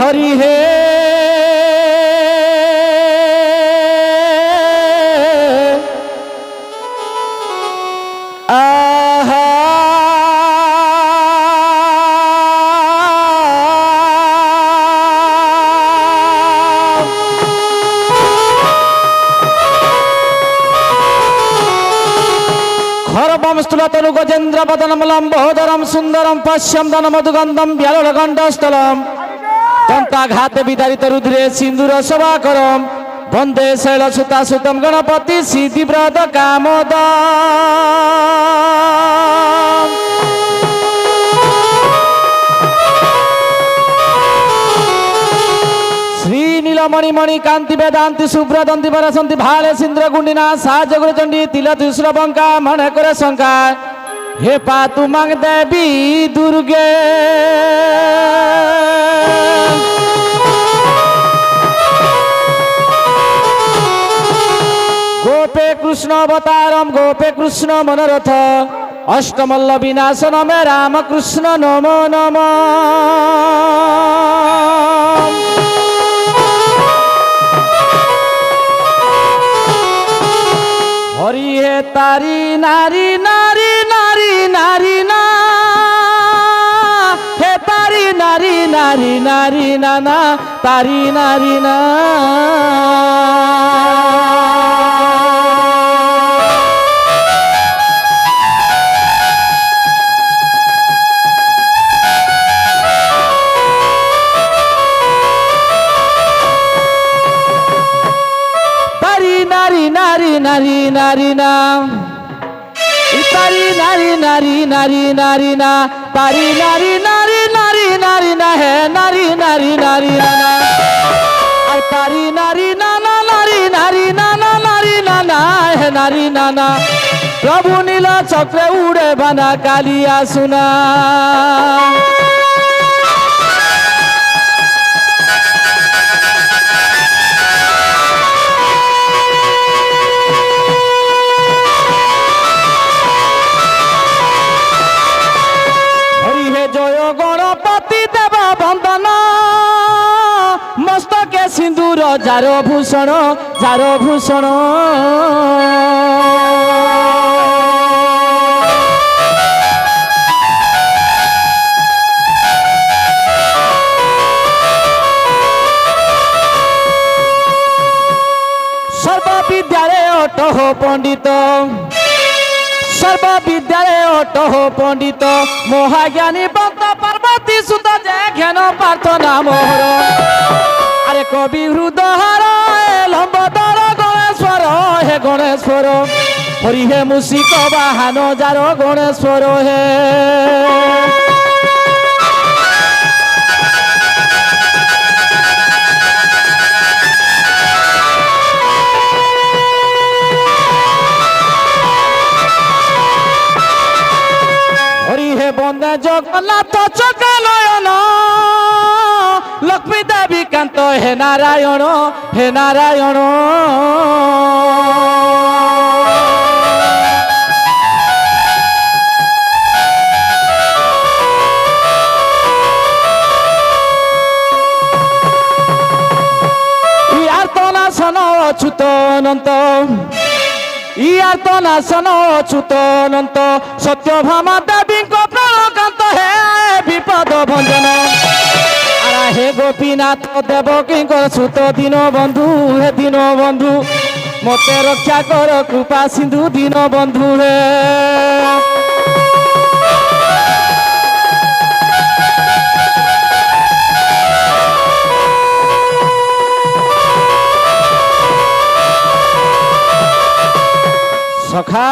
हरि हे आहा खरबंस्तुलतनु गजेन्द्र वदनम लंबोदरम सुंदरम पश्यम दनमधुगंधम व्यालोलगंडस्थलम तंताघाते विदारित रुद्रे सिंदूर शोभाकरम वंदे शैलसुता सुतम गणपति सिद्धिव्रत कामोदम श्री नीलमणि मणि कांति वेदांति शुभ्रदंति वरसंति भाले सिंद्र गुंडिना साजगुरु चंडी तिल त्रिशूल बंका मन करे शंका हे पातु मांग देवी दुर्गे गोपे कृष्ण अवतारम गोपे कृष्ण मनोरथ अष्टमल्ल विनाशन मे राम कृष्ण नमो नमः हरि हे तारी नारी नारी नारी नारी ना हे तारी नारी नारी नारी नाना तारी नारी ना नारी नारी ना तारी नारी नारी नारी नारी ना तारी नारी नारी नारी नारी ना है नारी नारी नारी ना और तारी नारी नाना नारी नारी नाना नारी नाना है नारी नाना प्रभु नीला चक्र उड़े बना कालिया सुना सिंदूर जारो भूषण जारो भूषण सर्व विद्यालय अटह पंडित सर्व विद्यालय अटह पंडित महाज्ञानी भक्त पार्वती सुत जय ज्ञान प्रार्थना मोहर अरे कवि हृदय लंबोदर गणेश्वर हे गणेश्वर हरि हे मुसिक बाहन जार गणेश्वर हे हरि हे बंदे जगन्नाथ चक्रनयन लक्ष्मी देवी कांत हे नारायण हे नारायण नाशन अच्युत अनंत नाशन अच्युत अनंत सत्यभामा देवी प्राणकांत हे विपद भंजन हे गोपीनाथ देवकी सुत दीन बंधु हे दीन बंधु मते रक्षा कर कृपा सिंधु दीन बंधु हे सखा